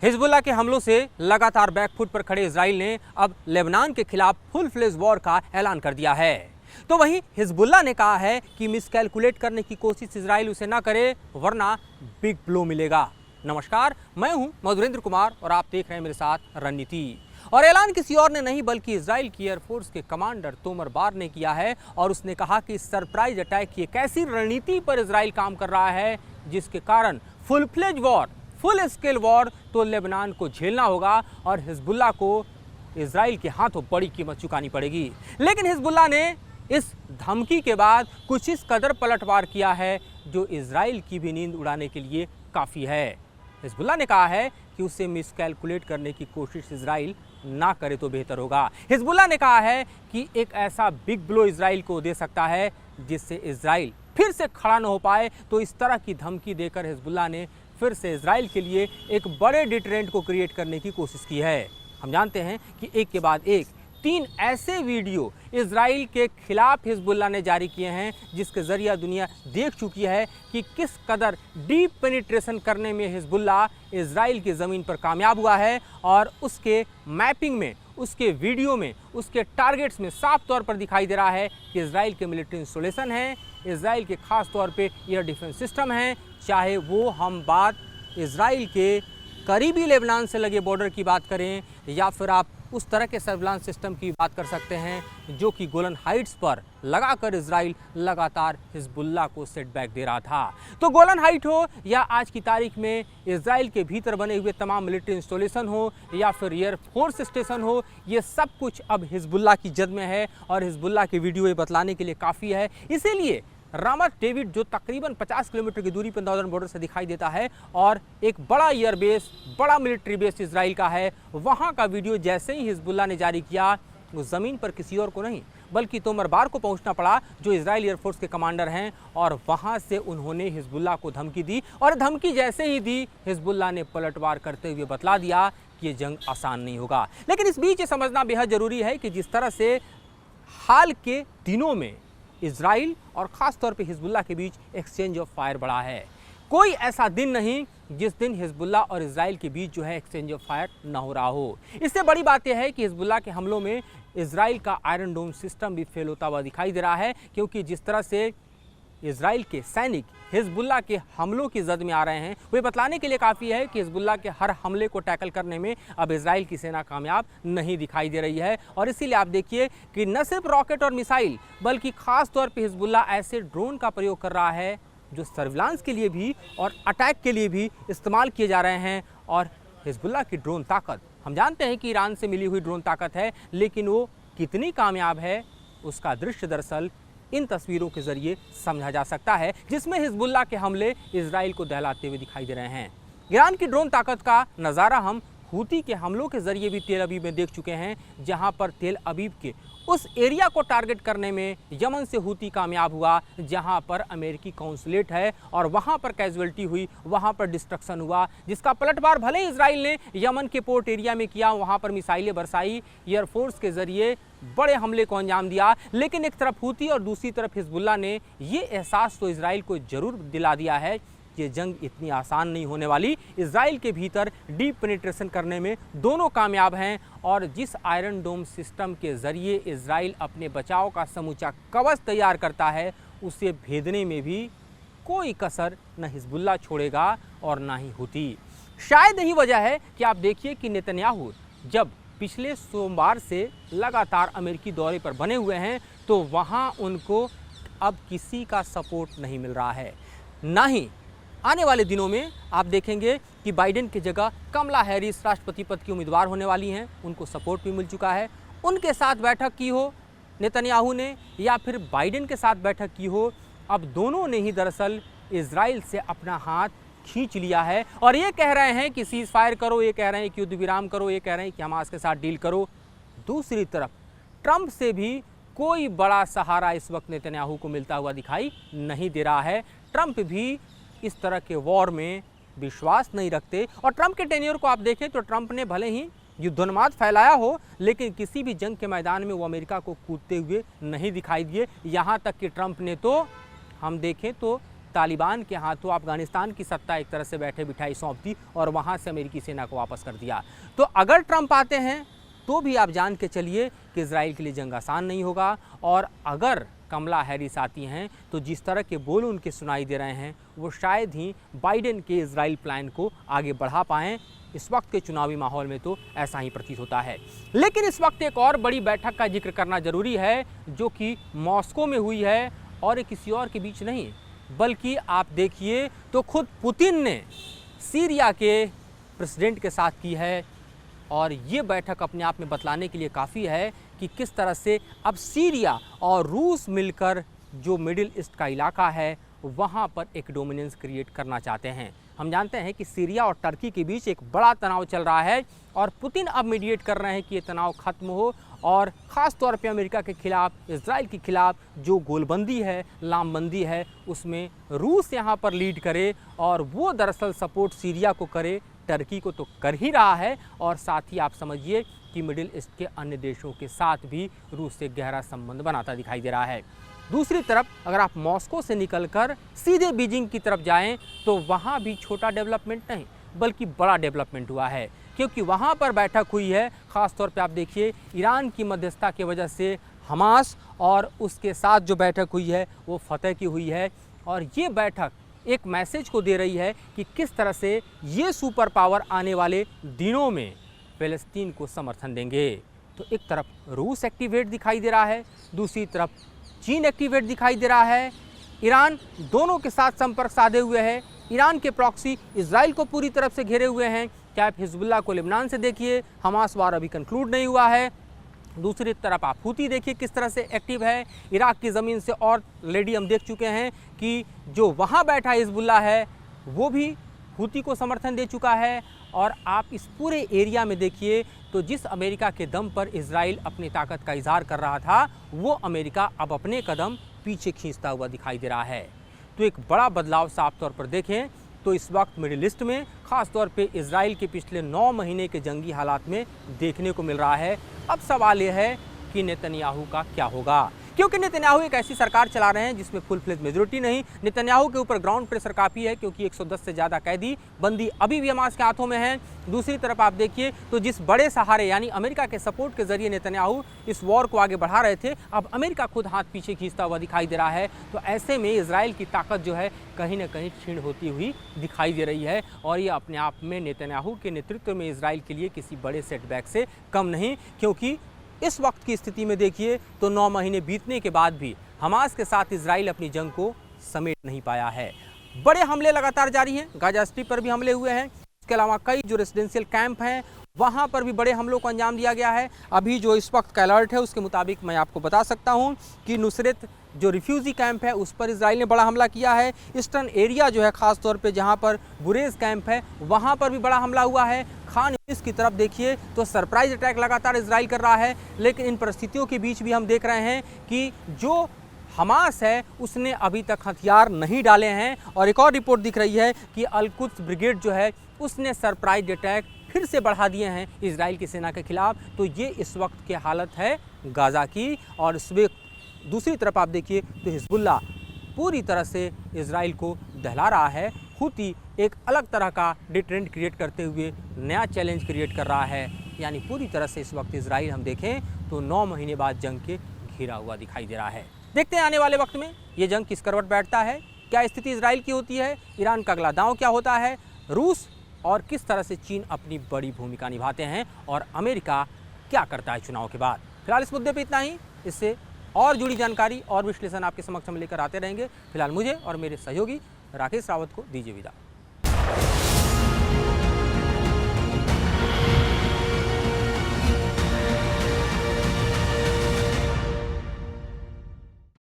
Hezbollah के हमलों से लगातार बैकफुट पर खड़े इजराइल ने अब लेबनान के खिलाफ फुल फ्लेज वॉर का ऐलान कर दिया है। तो वहीं हिजबुल्लाह ने कहा है कि मिसकैलकुलेट करने की कोशिश इजराइल उसे ना करे, वरना बिग ब्लो मिलेगा। नमस्कार, मैं हूं मधुरेंद्र कुमार और आप देख रहे हैं मेरे साथ रणनीति। और ऐलान किसी और ने नहीं बल्कि इजराइल की एयरफोर्स के कमांडर तोमर बार ने किया है। और उसने कहा कि सरप्राइज अटैक की एक ऐसी रणनीति पर इजराइल काम कर रहा है जिसके कारण full fledge war, full scale war तो लेबनान को झेलना होगा और हिजबुल्लाह को इजराइल के हाथों बड़ी कीमत चुकानी पड़ेगी। लेकिन हिजबुल्लाह ने इस धमकी के बाद कुछ इस कदर पलटवार किया है जो इजराइल की भी नींद उड़ाने के लिए काफ़ी है। हिजबुल्लाह ने कहा है कि उसे मिसकैलकुलेट करने की कोशिश इजराइल ना करे तो बेहतर होगा। हिजबुल्लाह ने कहा है कि एक ऐसा बिग ब्लो इजराइल को दे सकता है जिससे इजराइल फिर से खड़ा न हो पाए। तो इस तरह की धमकी देकर हिजबुल्लाह ने फिर से इजराइल के लिए एक बड़े डिटरेंट को क्रिएट करने की कोशिश की है। हम जानते हैं कि एक के बाद एक 3 ऐसे वीडियो इजराइल के खिलाफ हिजबुल्लाह ने जारी किए हैं जिसके जरिए दुनिया देख चुकी है कि किस कदर डीप पेनिट्रेशन करने में हिजबुल्लाह इजराइल की ज़मीन पर कामयाब हुआ है। और उसके मैपिंग में, उसके वीडियो में, उसके टारगेट्स में साफ तौर पर दिखाई दे रहा है कि इजराइल के मिलिट्री इंस्टॉलेशन है, इजराइल के खास तौर पे एयर डिफेंस सिस्टम हैं, चाहे वो हम बात इजराइल के करीबी लेबनान से लगे बॉर्डर की बात करें या फिर आप उस तरह के सर्विलांस सिस्टम की बात कर सकते हैं जो कि गोलन हाइट्स पर लगाकर इजराइल लगातार हिजबुल्लाह को सेटबैक दे रहा था। तो गोलन हाइट हो या आज की तारीख में इजराइल के भीतर बने हुए तमाम मिलिट्री इंस्टॉलेशन हो या फिर एयर फोर्स स्टेशन हो, ये सब कुछ अब हिजबुल्लाह की जद में है और हिजबुल्लाह की वीडियो ये बतलाने के लिए काफ़ी है। इसीलिए रामत डेविड जो तकरीबन 50 किलोमीटर की दूरी पर नॉर्दर्न बॉर्डर से दिखाई देता है और एक बड़ा एयर बेस, बड़ा मिलिट्री बेस इजराइल का है, वहाँ का वीडियो जैसे ही हिजबुल्लाह ने जारी किया वो ज़मीन पर किसी और को नहीं बल्कि तोमर बार को पहुंचना पड़ा जो इजराइल एयरफोर्स के कमांडर हैं। और वहाँ से उन्होंने हिजबुल्लाह को धमकी दी और धमकी जैसे ही दी हिजबुल्लाह ने पलटवार करते हुए बतला दिया कि ये जंग आसान नहीं होगा। लेकिन इस बीच ये समझना बेहद ज़रूरी है कि जिस तरह से हाल के दिनों में इजराइल और ख़ास तौर पे हिजबुल्लाह के बीच एक्सचेंज ऑफ फायर बढ़ा है, कोई ऐसा दिन नहीं जिस दिन हिजबुल्लाह और इजराइल के बीच जो है एक्सचेंज ऑफ फायर ना हो रहा हो। इससे बड़ी बात यह है कि हिजबुल्लाह के हमलों में इजराइल का आयरन डोम सिस्टम भी फेल होता हुआ दिखाई दे रहा है, क्योंकि जिस तरह से इजराइल के सैनिक हिजबुल्लाह के हमलों की जद में आ रहे हैं वो बतलाने के लिए काफ़ी है कि हिजबुल्लाह के हर हमले को टैकल करने में अब इजराइल की सेना कामयाब नहीं दिखाई दे रही है। और इसीलिए आप देखिए कि न सिर्फ रॉकेट और मिसाइल बल्कि ख़ास तौर पे हिजबुल्लाह ऐसे ड्रोन का प्रयोग कर रहा है जो सर्विलांस के लिए भी और अटैक के लिए भी इस्तेमाल किए जा रहे हैं। और हिजबुल्लाह की ड्रोन ताकत हम जानते हैं कि ईरान से मिली हुई ड्रोन ताकत है, लेकिन वो कितनी कामयाब है उसका दृश्य दरअसल इन तस्वीरों के जरिए समझा जा सकता है जिसमें हिजबुल्लाह के हमले इजराइल को दहलाते हुए दिखाई दे रहे हैं। ईरान की ड्रोन ताकत का नज़ारा हम हूती के हमलों के जरिए भी तेल अवीव में देख चुके हैं, जहां पर तेल अवीव के उस एरिया को टारगेट करने में यमन से हूती कामयाब हुआ जहां पर अमेरिकी कौंसलेट है और वहां पर कैजुअल्टी हुई, वहां पर डिस्ट्रक्शन हुआ, जिसका पलटवार भले ही इजराइल ने यमन के पोर्ट एरिया में किया, वहां पर मिसाइलें बरसाई, एयरफोर्स के जरिए बड़े हमले को अंजाम दिया। लेकिन एक तरफ हूती और दूसरी तरफ हिजबुल्लाह ने ये एहसास तो इजराइल को जरूर दिला दिया है ये जंग इतनी आसान नहीं होने वाली। इजराइल के भीतर डीप पेनिट्रेशन करने में दोनों कामयाब हैं और जिस आयरन डोम सिस्टम के जरिए इजराइल अपने बचाव का समूचा कवच तैयार करता है उसे भेदने में भी कोई कसर न हिजबुल्लाह छोड़ेगा और ना ही हूती। शायद यही वजह है कि आप देखिए कि नेतन्याहू जब पिछले सोमवार से लगातार अमेरिकी दौरे पर बने हुए हैं तो वहाँ उनको अब किसी का सपोर्ट नहीं मिल रहा है। ना ही आने वाले दिनों में आप देखेंगे कि बाइडेन की जगह कमला हैरिस राष्ट्रपति पद की उम्मीदवार होने वाली हैं, उनको सपोर्ट भी मिल चुका है। उनके साथ बैठक की हो नेतन्याहू ने या फिर बाइडेन के साथ बैठक की हो, अब दोनों ने ही दरअसल इजराइल से अपना हाथ खींच लिया है और ये कह रहे हैं कि सीज फायर करो, ये कह रहे हैं कि युद्ध विराम करो, ये कह रहे हैं कि हमास के साथ डील करो। दूसरी तरफ ट्रंप से भी कोई बड़ा सहारा इस वक्त नेतन्याहू को मिलता हुआ दिखाई नहीं दे रहा है। ट्रंप भी इस तरह के वॉर में विश्वास नहीं रखते और ट्रंप के टेन्योर को आप देखें तो ट्रंप ने भले ही युद्धोन्माद फैलाया हो लेकिन किसी भी जंग के मैदान में वो अमेरिका को कूदते हुए नहीं दिखाई दिए। यहाँ तक कि ट्रंप ने तो हम देखें तो तालिबान के हाथों अफगानिस्तान की सत्ता एक तरह से बैठे बिठाई सौंप दी और वहाँ से अमेरिकी सेना को वापस कर दिया। तो अगर ट्रंप आते हैं तो भी आप जान के चलिए कि इजराइल के लिए जंग आसान नहीं होगा। और अगर कमला हैरिस आती हैं तो जिस तरह के बोल उनके सुनाई दे रहे हैं वो शायद ही बाइडेन के इजराइल प्लान को आगे बढ़ा पाएँ। इस वक्त के चुनावी माहौल में तो ऐसा ही प्रतीत होता है। लेकिन इस वक्त एक और बड़ी बैठक का जिक्र करना जरूरी है जो कि मॉस्को में हुई है और किसी और के बीच नहीं, बल्कि आप देखिए तो खुद पुतिन ने सीरिया के प्रेसिडेंट के साथ की है। और ये बैठक अपने आप में बतलाने के लिए काफ़ी है कि किस तरह से अब सीरिया और रूस मिलकर जो मिडिल ईस्ट का इलाका है वहाँ पर एक डोमिनेंस क्रिएट करना चाहते हैं। हम जानते हैं कि सीरिया और टर्की के बीच एक बड़ा तनाव चल रहा है और पुतिन अब मीडिएट कर रहे हैं कि ये तनाव खत्म हो और ख़ास तौर पे अमेरिका के खिलाफ, इजराइल के खिलाफ जो गोलबंदी है, लामबंदी है, उसमें रूस यहाँ पर लीड करे और वो दरअसल सपोर्ट सीरिया को करे, टर्की को तो कर ही रहा है और साथ ही आप समझिए कि मिडिल ईस्ट के अन्य देशों के साथ भी रूस से गहरा संबंध बनाता दिखाई दे रहा है। दूसरी तरफ अगर आप मॉस्को से निकलकर सीधे बीजिंग की तरफ जाएं तो वहाँ भी छोटा डेवलपमेंट नहीं बल्कि बड़ा डेवलपमेंट हुआ है, क्योंकि वहाँ पर बैठक हुई है। ख़ास तौर पे आप देखिए ईरान की मध्यस्थता की वजह से हमास और उसके साथ जो बैठक हुई है वो फतह की हुई है। और ये बैठक एक मैसेज को दे रही है कि किस तरह से ये सुपर पावर आने वाले दिनों में फ़लस्तीन को समर्थन देंगे। तो एक तरफ रूस एक्टिवेट दिखाई दे रहा है, दूसरी तरफ चीन एक्टिवेट दिखाई दे रहा है, ईरान दोनों के साथ संपर्क साधे हुए है, ईरान के प्रॉक्सी इजराइल को पूरी तरफ से घेरे हुए हैं। क्या आप हिजबुल्लाह को लेबनान से देखिए, हमास वार अभी कंक्लूड नहीं हुआ है। दूसरी तरफ आप हूती देखिए किस तरह से एक्टिव है, इराक की ज़मीन से। और लेडी हम देख चुके हैं कि जो वहाँ बैठा हिजबुल्लाह है वो भी हूती को समर्थन दे चुका है। और आप इस पूरे एरिया में देखिए तो जिस अमेरिका के दम पर इजराइल अपनी ताकत का इजहार कर रहा था वो अमेरिका अब अपने कदम पीछे खींचता हुआ दिखाई दे रहा है। तो एक बड़ा बदलाव साफ तौर पर देखें तो इस वक्त मिडिल ईस्ट में ख़ास तौर पे इजराइल के पिछले 9 महीने के जंगी हालात में देखने को मिल रहा है। अब सवाल यह है कि नेतन्याहू का क्या होगा, क्योंकि नेतन्याहू एक ऐसी सरकार चला रहे हैं जिसमें फुल फ्लेज मेजोरिटी नहीं। नेतन्याहू के ऊपर ग्राउंड प्रेशर काफ़ी है क्योंकि 110 से ज़्यादा कैदी बंदी अभी भी हमास के हाथों में हैं। दूसरी तरफ आप देखिए तो जिस बड़े सहारे यानी अमेरिका के सपोर्ट के जरिए नेतन्याहू इस वॉर को आगे बढ़ा रहे थे, अब अमेरिका खुद हाथ पीछे खींचता हुआ दिखाई दे रहा है। तो ऐसे में इजराइल की ताकत जो है कहीं ना कहीं क्षीण होती हुई दिखाई दे रही है और ये अपने आप में नेतन्याहू के नेतृत्व में इजराइल के लिए किसी बड़े सेटबैक से कम नहीं। क्योंकि इस वक्त की स्थिति में देखिए तो 9 महीने बीतने के बाद भी हमास के साथ इजराइल अपनी जंग को समेट नहीं पाया है। बड़े हमले लगातार जारी हैं, गाजा स्ट्रिप पर भी हमले हुए हैं, इसके अलावा कई जो रेजिडेंशियल कैंप हैं वहाँ पर भी बड़े हमलों को अंजाम दिया गया है। अभी जो इस वक्त का अलर्ट है उसके मुताबिक मैं आपको बता सकता हूँ कि नुसरत जो रिफ्यूजी कैंप है उस पर इजराइल ने बड़ा हमला किया है। ईस्टर्न एरिया जो है ख़ास तौर पे जहाँ पर बुरेज कैंप है वहाँ पर भी बड़ा हमला हुआ है। खान यूनिस की तरफ देखिए तो सरप्राइज अटैक लगातार इजराइल कर रहा है। लेकिन इन परिस्थितियों के बीच भी हम देख रहे हैं कि जो हमास है उसने अभी तक हथियार नहीं डाले हैं। और एक और रिपोर्ट दिख रही है कि अल-कुद्स ब्रिगेड जो है उसने सरप्राइज अटैक फिर से बढ़ा दिए हैं इजराइल की सेना के खिलाफ। तो ये इस वक्त की हालत है गाज़ा की। और इसमें दूसरी तरफ आप देखिए तो हिजबुल्लाह पूरी तरह से इजराइल को दहला रहा है। हूती एक अलग तरह का डिटरेंट क्रिएट करते हुए नया चैलेंज क्रिएट कर रहा है। यानी पूरी तरह से इस वक्त इजराइल हम देखें तो 9 महीने बाद जंग के घिरा हुआ दिखाई दे रहा है। देखते हैं आने वाले वक्त में ये जंग किस करवट बैठता है, क्या स्थिति इजराइल की होती है, ईरान का अगला दांव क्या होता है, रूस और किस तरह से चीन अपनी बड़ी भूमिका निभाते हैं और अमेरिका क्या करता है चुनाव के बाद। फिलहाल इस मुद्दे पर इतना ही। इससे और जुड़ी जानकारी और विश्लेषण आपके समक्ष हम लेकर आते रहेंगे। फिलहाल मुझे और मेरे सहयोगी राकेश रावत को दीजिए विदा।